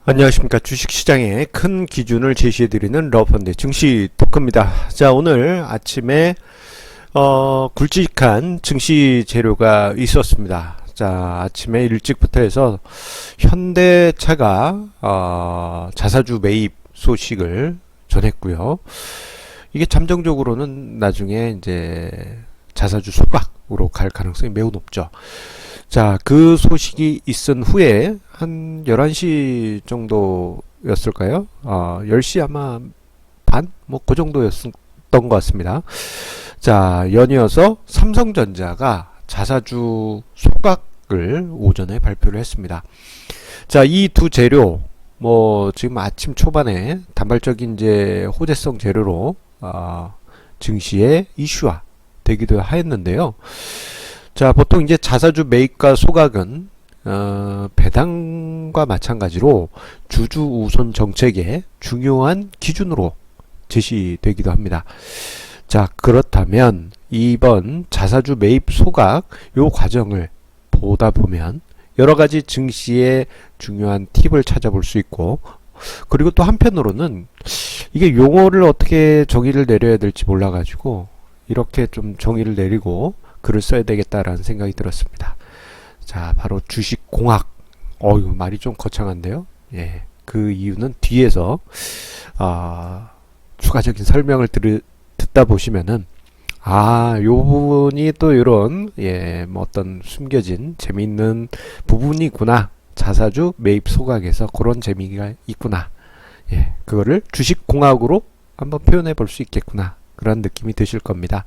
안녕하십니까. 주식시장의 큰 기준을 제시해드리는 러펀드 증시 토크입니다. 자, 오늘 아침에 굵직한 증시 재료가 있었습니다. 자, 아침에 일찍부터 해서 현대차가 자사주 매입 소식을 전했고요. 이게 잠정적으로는 나중에 이제 자사주 소각으로 갈 가능성이 매우 높죠. 자, 그 소식이 있은 후에 한 11시 정도였을까요? 10시 아마 반? 뭐 그 정도였던 것 같습니다. 자, 연이어서 삼성전자가 자사주 소각을 오전에 발표를 했습니다. 자, 이 두 재료, 뭐 지금 아침 초반에 단발적인 이제 호재성 재료로 증시의 이슈화 되기도 하였는데요. 자, 보통 이제 자사주 매입과 소각은 배당과 마찬가지로 주주 우선 정책의 중요한 기준으로 제시되기도 합니다. 자, 그렇다면 이번 자사주 매입 소각 요 과정을 보다 보면 여러 가지 증시의 중요한 팁을 찾아볼 수 있고, 그리고 또 한편으로는 이게 용어를 어떻게 정의를 내려야 될지 몰라가지고 이렇게 좀 정의를 내리고 글을 써야 되겠다라는 생각이 들었습니다. 자, 바로 주식공학. 이거 말이 좀 거창한데요. 예, 그 이유는 뒤에서 추가적인 설명을 듣다 보시면은 요 부분이 또 이런 뭐 어떤 숨겨진 재미있는 부분이구나. 자사주 매입 소각에서 그런 재미가 있구나. 예, 그거를 주식공학으로 한번 표현해 볼 수 있겠구나. 그런 느낌이 드실 겁니다.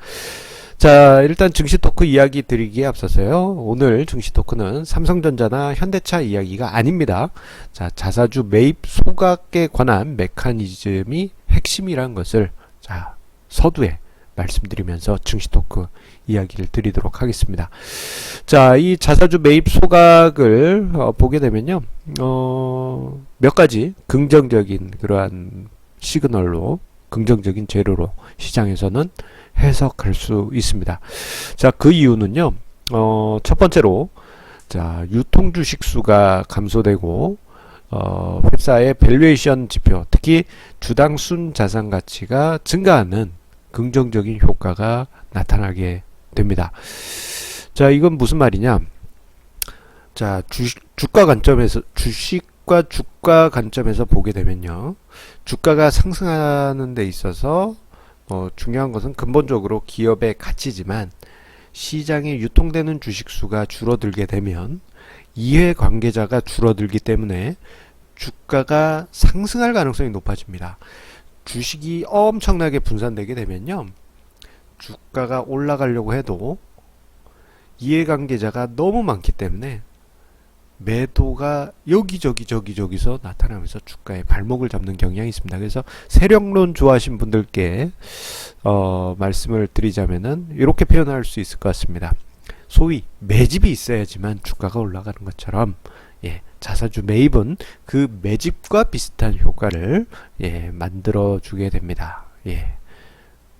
자, 일단 증시 토크 이야기 드리기에 앞서서요. 오늘 증시 토크는 삼성전자나 현대차 이야기가 아닙니다. 자, 자사주 매입 소각에 관한 메커니즘이 핵심이라는 것을 서두에 말씀드리면서 증시 토크 이야기를 드리도록 하겠습니다. 자, 이 자사주 매입 소각을 보게 되면요. 몇 가지 긍정적인 그러한 시그널로, 긍정적인 재료로 시장에서는 해석할 수 있습니다. 자, 그 이유는요. 첫 번째로 유통 주식 수가 감소되고 회사의 밸류에이션 지표, 특히 주당 순 자산 가치가 증가하는 긍정적인 효과가 나타나게 됩니다. 자, 이건 무슨 말이냐? 자, 주가 관점에서 주식과 주가 관점에서 보게 되면요. 주가가 상승하는 데 있어서 중요한 것은 근본적으로 기업의 가치지만 시장에 유통되는 주식 수가 줄어들게 되면 이해 관계자가 줄어들기 때문에 주가가 상승할 가능성이 높아집니다. 주식이 엄청나게 분산되게 되면요. 주가가 올라가려고 해도 이해관계자가 너무 많기 때문에 매도가 여기저기서 나타나면서 주가에 발목을 잡는 경향이 있습니다. 그래서 세력론 좋아하신 분들께 말씀을 드리자면은 이렇게 표현할 수 있을 것 같습니다. 소위 매집이 있어야지만 주가가 올라가는 것처럼 자사주 매입은 그 매집과 비슷한 효과를 만들어 주게 됩니다.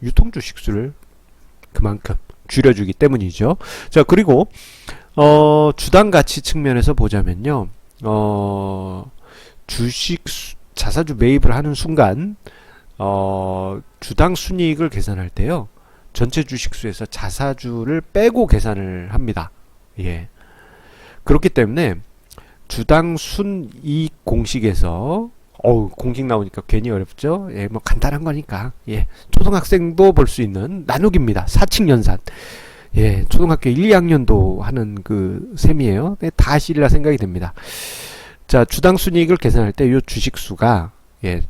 유통 주식 수를 그만큼 줄여주기 때문이죠. 자, 그리고 주당 가치 측면에서 보자면요. 자사주 매입을 하는 순간 주당 순이익을 계산할 때요. 전체 주식 수에서 자사주를 빼고 계산을 합니다. 그렇기 때문에 주당 순이익 공식에서 공식 나오니까 괜히 어렵죠. 뭐 간단한 거니까. 초등학생도 볼 수 있는 나누기입니다. 사칙연산. 초등학교 1, 2학년도 하는 그 셈이에요. 다 아시리라 생각이 됩니다. 자, 주당 순이익을 계산할 때 이 주식수가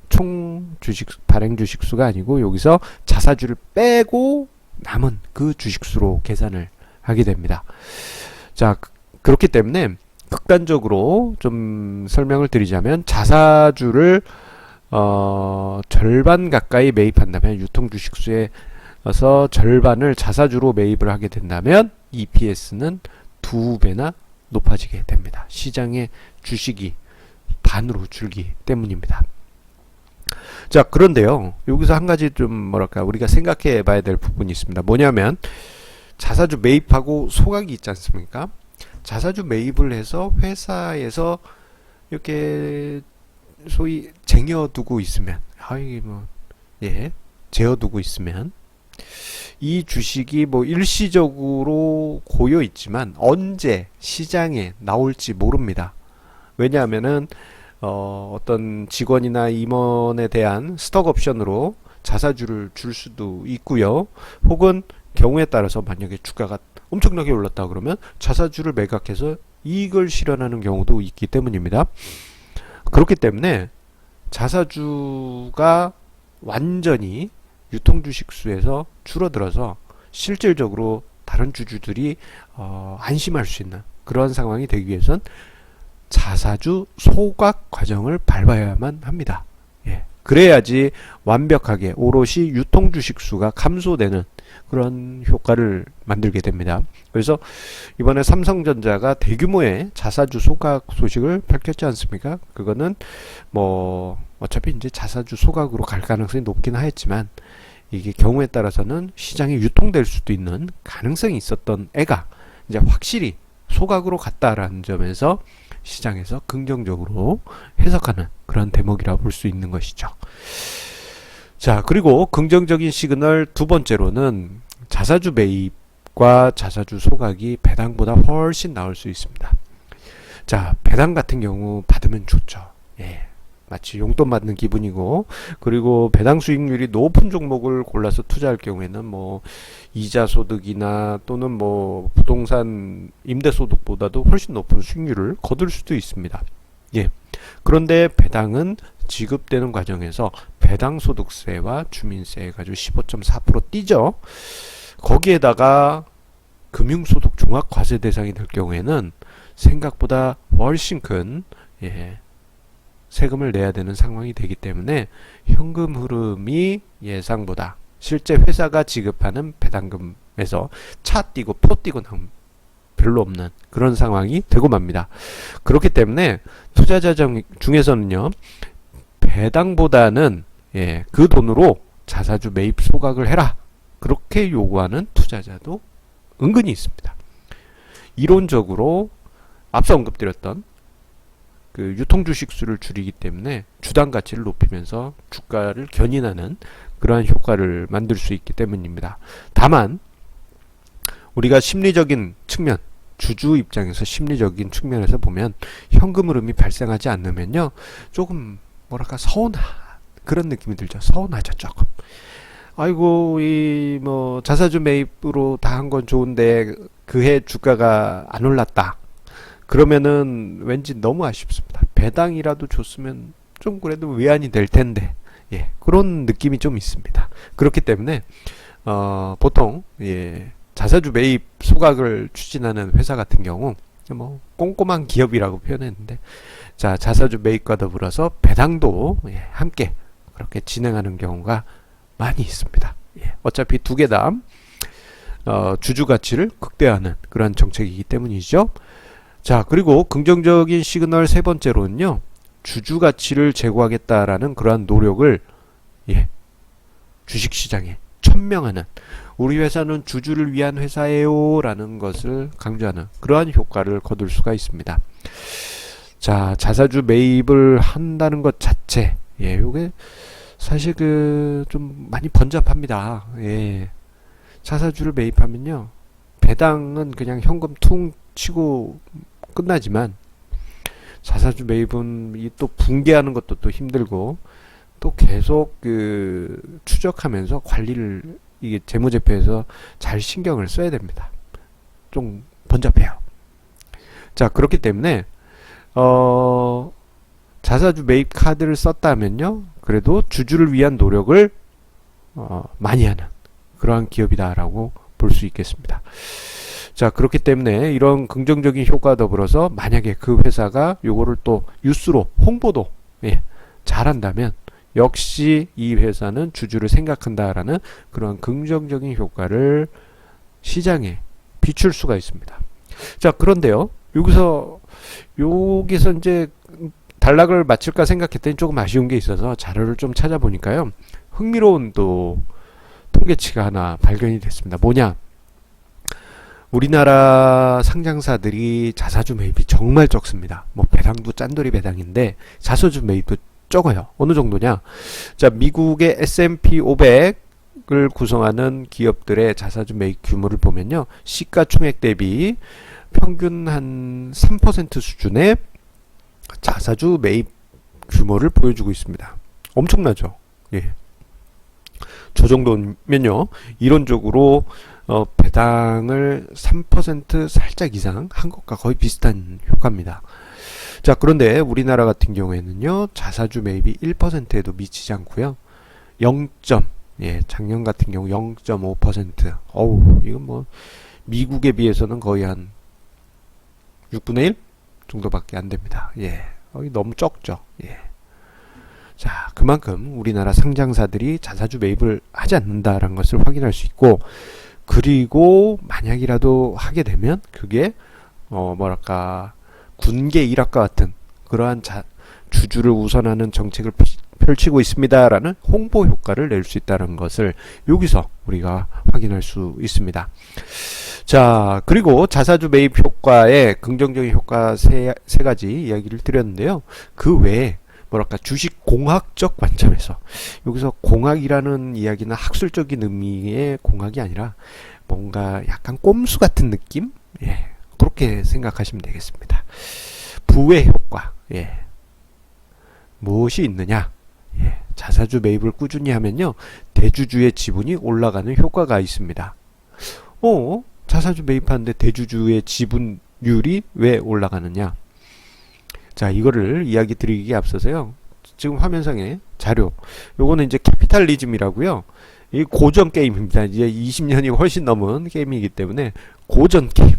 총 주식 발행 주식수가 아니고 여기서 자사주를 빼고 남은 그 주식수로 계산을 하게 됩니다. 자, 그렇기 때문에 극단적으로 좀 설명을 드리자면 자사주를 절반 가까이 매입한다면 유통 주식수의 절반을 자사주로 매입을 하게 된다면 EPS는 2배나 높아지게 됩니다. 시장의 주식이 반으로 줄기 때문입니다. 자, 그런데요. 여기서 한 가지 좀 뭐랄까 우리가 생각해 봐야 될 부분이 있습니다. 뭐냐면 자사주 매입하고 소각이 있지 않습니까? 자사주 매입을 해서 회사에서 이렇게 소위 쟁여두고 있으면, 이게 뭐, 예, 재어두고 있으면, 이 주식이 뭐 일시적으로 고여 있지만 언제 시장에 나올지 모릅니다. 왜냐하면은 어떤 직원이나 임원에 대한 스톡 옵션으로 자사주를 줄 수도 있고요. 혹은 경우에 따라서 만약에 주가가 엄청나게 올랐다 그러면 자사주를 매각해서 이익을 실현하는 경우도 있기 때문입니다. 그렇기 때문에 자사주가 완전히 유통주식 수에서 줄어들어서 실질적으로 다른 주주들이 안심할 수 있는 그러한 상황이 되기 위해선 자사주 소각 과정을 밟아야만 합니다. 예. 그래야지 완벽하게 오롯이 유통주식 수가 감소되는 그런 효과를 만들게 됩니다. 그래서 이번에 삼성전자가 대규모의 자사주 소각 소식을 밝혔지 않습니까? 그거는 뭐 어차피 이제 자사주 소각으로 갈 가능성이 높긴 하였지만 이게 경우에 따라서는 시장에 유통될 수도 있는 가능성이 있었던 애가 이제 확실히 소각으로 갔다라는 점에서 시장에서 긍정적으로 해석하는 그런 대목이라 볼 수 있는 것이죠. 자, 그리고 긍정적인 시그널 두 번째로는 자사주 매입과 자사주 소각이 배당보다 훨씬 나을 수 있습니다. 자, 배당 같은 경우 받으면 좋죠. 예. 마치 용돈 받는 기분이고, 그리고 배당 수익률이 높은 종목을 골라서 투자할 경우에는 뭐 이자 소득이나 또는 뭐 부동산 임대 소득보다도 훨씬 높은 수익률을 거둘 수도 있습니다. 예. 그런데 배당은 지급되는 과정에서 배당 소득세와 주민세 해가지고 15.4% 뛰죠. 거기에다가 금융소득 종합과세 대상이 될 경우에는 생각보다 훨씬 큰 세금을 내야 되는 상황이 되기 때문에 현금 흐름이 예상보다 실제 회사가 지급하는 배당금에서 차 띄고 표 띄고 나오면 별로 없는 그런 상황이 되고 맙니다. 그렇기 때문에 투자자 중에서는요, 배당보다는 그 돈으로 자사주 매입 소각을 해라, 그렇게 요구하는 투자자도 은근히 있습니다. 이론적으로 앞서 언급드렸던 그 유통주식 수를 줄이기 때문에 주당 가치를 높이면서 주가를 견인하는 그러한 효과를 만들 수 있기 때문입니다. 다만 우리가 심리적인 측면, 주주 입장에서 심리적인 측면에서 보면 현금 흐름이 발생하지 않으면요, 조금 뭐랄까 서운한 그런 느낌이 들죠. 서운하죠, 조금. 아이고, 이 뭐 자사주 매입으로 다 한 건 좋은데 그해 주가가 안 올랐다. 그러면은 왠지 너무 아쉽습니다. 배당이라도 줬으면 좀 그래도 외환이 될 텐데, 그런 느낌이 좀 있습니다. 그렇기 때문에 보통 자사주 매입 소각을 추진하는 회사 같은 경우 뭐 꼼꼼한 기업이라고 표현했는데, 자, 자사주 매입과 더불어서 배당도 함께 그렇게 진행하는 경우가 많이 있습니다. 어차피 두 개 다 주주 가치를 극대화하는 그런 정책이기 때문이죠. 자, 그리고 긍정적인 시그널 세 번째로는요, 주주 가치를 제고하겠다라는 그러한 노력을 주식시장에 천명하는, 우리 회사는 주주를 위한 회사예요 라는 것을 강조하는 그러한 효과를 거둘 수가 있습니다. 자, 자사주 매입을 한다는 것 자체, 요게 사실 좀 많이 번잡합니다. 자사주를 매입하면요, 배당은 그냥 현금 퉁 치고 끝나지만 자사주 매입은 또 붕괴하는 것도 또 힘들고, 또 계속 추적하면서 관리를 이게 재무제표에서 잘 신경을 써야 됩니다. 좀 번잡해요. 자, 그렇기 때문에 자사주 매입 카드를 썼다면요, 그래도 주주를 위한 노력을 많이 하는 그러한 기업이다라고 볼 수 있겠습니다. 자, 그렇기 때문에 이런 긍정적인 효과와 더불어서 만약에 그 회사가 요거를 또 뉴스로 홍보도 잘한다면 역시 이 회사는 주주를 생각한다라는 그런 긍정적인 효과를 시장에 비출 수가 있습니다. 자, 그런데요, 여기서 이제 단락을 마칠까 생각했더니 조금 아쉬운 게 있어서 자료를 좀 찾아보니까요, 흥미로운 또 통계치가 하나 발견이 됐습니다. 뭐냐? 우리나라 상장사들이 자사주 매입이 정말 적습니다. 뭐 배당도 짠돌이 배당인데 자사주 매입도 적어요. 어느 정도냐? 자, 미국의 S&P 500을 구성하는 기업들의 자사주 매입 규모를 보면요. 시가총액 대비 평균 한 3% 수준의 자사주 매입 규모를 보여주고 있습니다. 엄청나죠? 예. 저 정도면요. 이론적으로 배당을 3% 살짝 이상 한 것과 거의 비슷한 효과입니다. 자, 그런데 우리나라 같은 경우에는요. 자사주 매입이 1%에도 미치지 않고요. 0. 예, 작년 같은 경우 0.5%. 어우, 이건 뭐 미국에 비해서는 거의 한 6분의 1 정도밖에 안 됩니다. 예. 너무 적죠. 예. 자, 그만큼 우리나라 상장사들이 자사주 매입을 하지 않는다라는 것을 확인할 수 있고, 그리고 만약이라도 하게 되면 그게 뭐랄까 군계 일학과 같은 그러한 주주를 우선하는 정책을 펼치고 있습니다라는 홍보 효과를 낼 수 있다는 것을 여기서 우리가 확인할 수 있습니다. 자, 그리고 자사주 매입 효과의 긍정적인 효과 세 가지 이야기를 드렸는데요. 그 외에 뭐랄까 주식 공학적 관점에서, 여기서 공학이라는 이야기는 학술적인 의미의 공학이 아니라 뭔가 약간 꼼수 같은 느낌? 예, 그렇게 생각하시면 되겠습니다. 부의 효과. 예. 무엇이 있느냐? 예, 자사주 매입을 꾸준히 하면요, 대주주의 지분이 올라가는 효과가 있습니다. 자사주 매입하는데 대주주의 지분율이 왜 올라가느냐? 자, 이거를 이야기 드리기에 앞서서요, 지금 화면상에 자료, 요거는 이제 캐피탈리즘이라고요. 이 고전 게임입니다. 이제 20년이 훨씬 넘은 게임이기 때문에 고전 게임,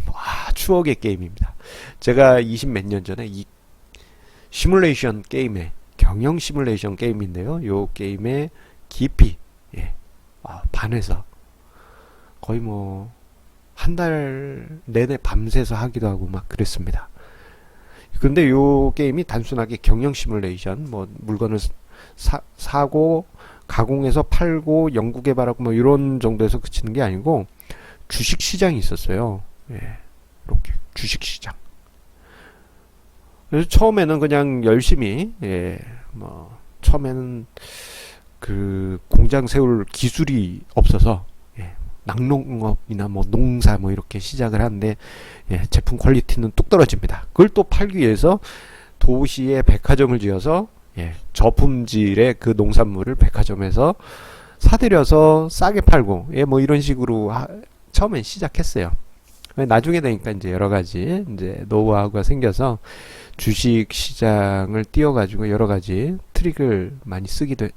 추억의 게임입니다. 제가 20 몇 년 전에 이 시뮬레이션 게임에, 경영 시뮬레이션 게임인데요, 요 게임의 깊이, 예, 반해서 거의 뭐 한 달 내내 밤새서 하기도 하고 막 그랬습니다. 근데 요 게임이 단순하게 경영 시뮬레이션, 뭐 물건을 사고 가공해서 팔고 연구 개발하고 뭐 이런 정도에서 그치는 게 아니고 주식 시장이 있었어요. 예, 이렇게 주식 시장. 그래서 처음에는 그냥 열심히, 예, 뭐 처음에는 그 공장 세울 기술이 없어서, 예, 낙농업이나 뭐 농사 뭐 이렇게 시작을 하는데, 예, 제품 퀄리티는 뚝 떨어집니다. 그걸 또 팔기 위해서 도시에 백화점을 지어서, 예, 저품질의 그 농산물을 백화점에서 사들여서 싸게 팔고, 예, 뭐 이런 식으로 처음엔 시작했어요. 나중에 되니까 이제 여러 가지 이제 노하우가 생겨서 주식 시장을 띄워가지고 여러 가지 트릭을 많이 쓰기도,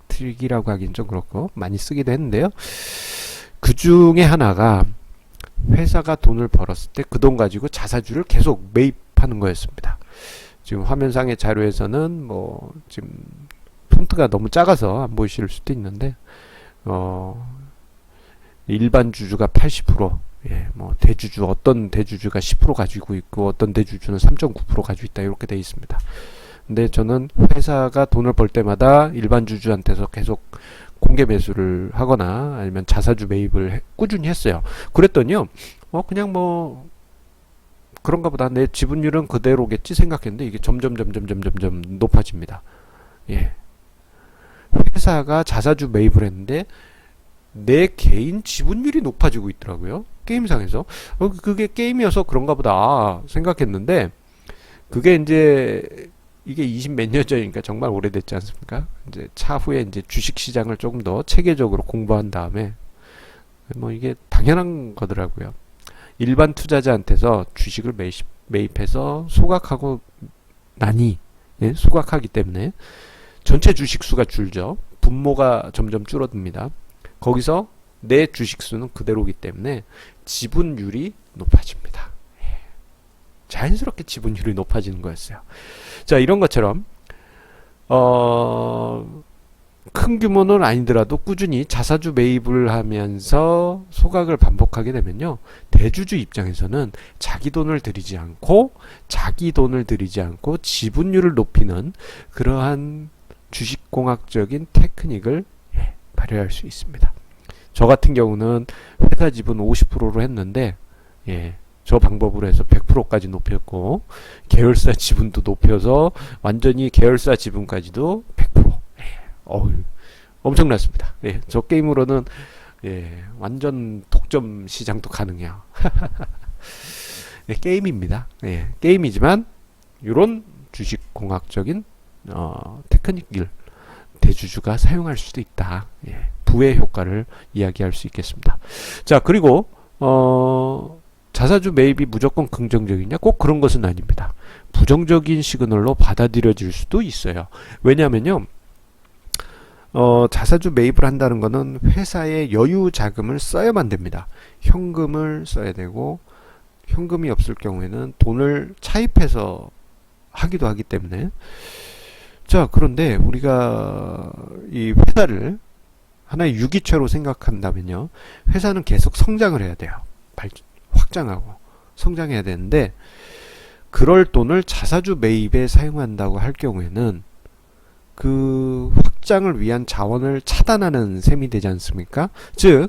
트릭이라고 하긴 좀 그렇고 많이 쓰기도 했는데요. 그 중에 하나가 회사가 돈을 벌었을 때 그 돈 가지고 자사주를 계속 매입하는 거였습니다. 지금 화면상의 자료에서는 뭐 지금 폰트가 너무 작아서 안 보이실 수도 있는데, 일반 주주가 80%, 예, 뭐 대주주, 어떤 대주주가 10% 가지고 있고 어떤 대주주는 3.9% 가지고 있다, 이렇게 되어 있습니다. 근데 저는 회사가 돈을 벌 때마다 일반 주주한테서 계속 공개 매수를 하거나 아니면 자사주 매입을 꾸준히 했어요. 그랬더니요, 그냥 뭐 그런가 보다, 내 지분율은 그대로겠지 생각했는데 이게 점점 높아집니다. 예. 회사가 자사주 매입을 했는데 내 개인 지분율이 높아지고 있더라고요. 게임상에서. 그게 게임이어서 그런가 보다 생각했는데, 그게 이제 이게 20 몇 년 전이니까 정말 오래됐지 않습니까? 이제 차후에 이제 주식 시장을 조금 더 체계적으로 공부한 다음에 뭐 이게 당연한 거더라고요. 일반 투자자한테서 주식을 매입해서 소각하고 나니, 예, 소각하기 때문에 전체 주식 수가 줄죠. 분모가 점점 줄어듭니다. 거기서 내 주식 수는 그대로기 때문에 지분율이 높아집니다. 자연스럽게 지분율이 높아지는 거였어요. 자, 이런 것처럼 큰 규모는 아니더라도 꾸준히 자사주 매입을 하면서 소각을 반복하게 되면요, 대주주 입장에서는 자기 돈을 들이지 않고 지분율을 높이는 그러한 주식공학적인 테크닉을, 예, 발휘할 수 있습니다. 저 같은 경우는 회사 지분 50%로 했는데, 예, 저 방법으로 해서 100%까지 높였고, 계열사 지분도 높여서 완전히 계열사 지분까지도 100%. 예. 어휴, 엄청났습니다. 예, 저 게임으로는 예, 완전 독점 시장도 가능해요. 예, 게임입니다. 예, 게임이지만 이런 주식공학적인 테크닉을 대주주가 사용할 수도 있다. 예, 부의 효과를 이야기할 수 있겠습니다. 자, 그리고 자사주 매입이 무조건 긍정적이냐? 꼭 그런 것은 아닙니다. 부정적인 시그널로 받아들여질 수도 있어요. 왜냐하면요, 자사주 매입을 한다는 것은 회사의 여유 자금을 써야만 됩니다. 현금을 써야 되고, 현금이 없을 경우에는 돈을 차입해서 하기도 하기 때문에. 자, 그런데 우리가 이 회사를 하나의 유기체로 생각한다면요, 회사는 계속 성장을 해야 돼요. 확장하고 성장해야 되는데, 그럴 돈을 자사주 매입에 사용한다고 할 경우에는 그 확장을 위한 자원을 차단하는 셈이 되지 않습니까? 즉,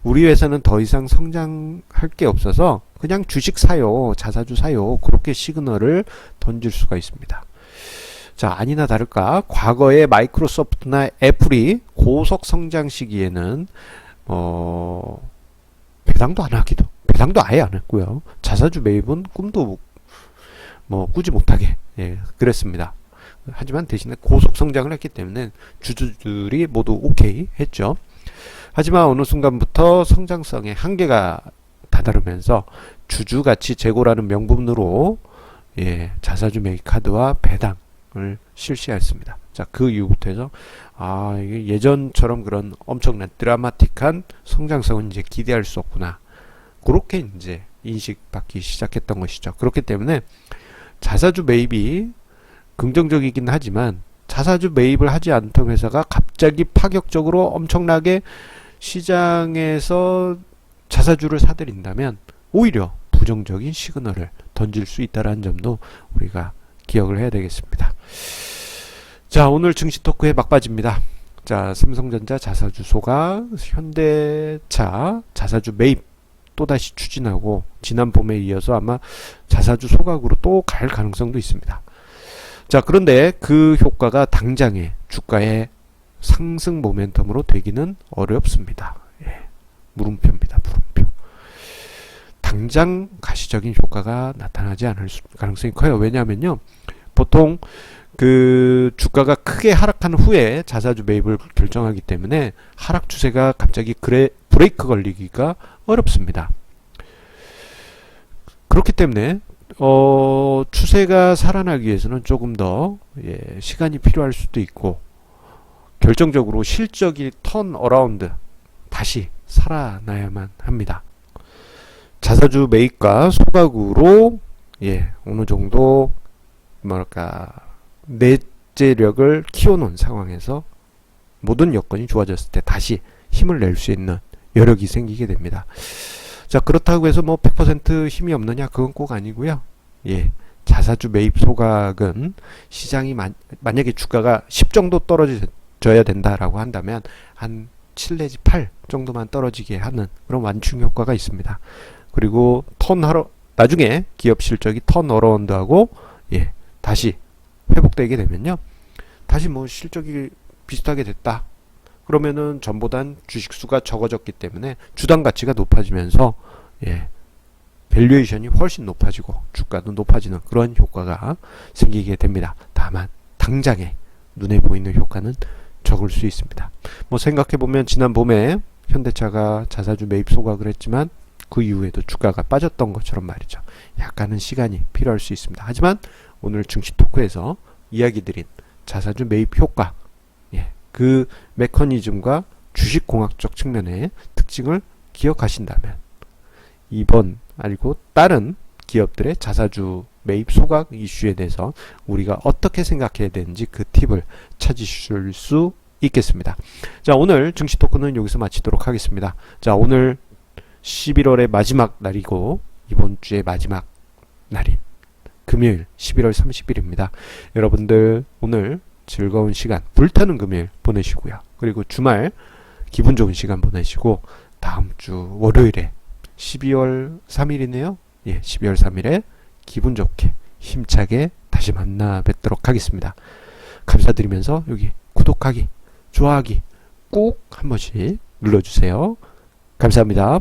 우리 회사는 더 이상 성장할 게 없어서 그냥 주식 사요, 자사주 사요, 그렇게 시그널을 던질 수가 있습니다. 자, 아니나 다를까 과거에 마이크로소프트나 애플이 고속 성장 시기에는 배당도 아예 안 했고요. 자사주 매입은 꿈도 꾸지 못하게, 예, 그랬습니다. 하지만 대신에 고속 성장을 했기 때문에 주주들이 모두 오케이 했죠. 하지만 어느 순간부터 성장성의 한계가 다다르면서 주주가치 제고라는 명분으로, 예, 자사주 매입 카드와 배당을 실시했습니다. 자, 그 이후부터 해서 이게 예전처럼 그런 엄청난 드라마틱한 성장성은 이제 기대할 수 없구나, 그렇게 이제 인식받기 시작했던 것이죠. 그렇기 때문에 자사주 매입이 긍정적이긴 하지만, 자사주 매입을 하지 않던 회사가 갑자기 파격적으로 엄청나게 시장에서 자사주를 사들인다면 오히려 부정적인 시그널을 던질 수 있다는 점도 우리가 기억을 해야 되겠습니다. 자, 오늘 증시 토크의 막바지입니다. 자, 삼성전자 자사주 소각, 현대차 자사주 매입 또다시 추진하고, 지난 봄에 이어서 아마 자사주 소각으로 또 갈 가능성도 있습니다. 자, 그런데 그 효과가 당장의 주가의 상승 모멘텀으로 되기는 어렵습니다. 예, 물음표입니다. 물음표. 당장 가시적인 효과가 나타나지 않을 가능성이 커요. 왜냐하면요, 보통 그 주가가 크게 하락한 후에 자사주 매입을 결정하기 때문에 하락 추세가 갑자기 브레이크 걸리기가 어렵습니다. 그렇기 때문에 추세가 살아나기 위해서는 조금 더, 예, 시간이 필요할 수도 있고, 결정적으로 실적이 턴 어라운드, 다시 살아나야만 합니다. 자사주 매입과 소각으로, 예, 어느 정도 내재력을 키워놓은 상황에서 모든 여건이 좋아졌을 때 다시 힘을 낼 수 있는 여력이 생기게 됩니다. 자, 그렇다고 해서 100% 힘이 없느냐? 그건 꼭 아니고요. 예, 자사주 매입 소각은 시장이 만약에 주가가 10 정도 떨어져야 된다라고 한다면 한 7 내지 8 정도만 떨어지게 하는 그런 완충 효과가 있습니다. 그리고 나중에 기업 실적이 턴 어라운드하고, 예, 다시 회복되게 되면요, 다시 실적이 비슷하게 됐다, 그러면은 전보단 주식수가 적어졌기 때문에 주당 가치가 높아지면서, 예, 밸류에이션이 훨씬 높아지고 주가도 높아지는 그런 효과가 생기게 됩니다. 다만 당장에 눈에 보이는 효과는 적을 수 있습니다. 생각해보면 지난 봄에 현대차가 자사주 매입 소각을 했지만 그 이후에도 주가가 빠졌던 것처럼 말이죠. 약간은 시간이 필요할 수 있습니다. 하지만 오늘 증시 토크에서 이야기 드린 자사주 매입 효과, 예, 그 메커니즘과 주식공학적 측면의 특징을 기억하신다면 이번 아니고 다른 기업들의 자사주 매입 소각 이슈에 대해서 우리가 어떻게 생각해야 되는지 그 팁을 찾으실 수 있겠습니다. 자, 오늘 증시 토크는 여기서 마치도록 하겠습니다. 자, 오늘 11월의 마지막 날이고 이번 주의 마지막 날인 금요일 11월 30일입니다. 여러분들 오늘 즐거운 시간, 불타는 금요일 보내시고요. 그리고 주말 기분 좋은 시간 보내시고 다음 주 월요일에 12월 3일이네요. 예, 12월 3일에 기분 좋게 힘차게 다시 만나 뵙도록 하겠습니다. 감사드리면서 여기 구독하기, 좋아하기 꼭 한 번씩 눌러주세요. 감사합니다.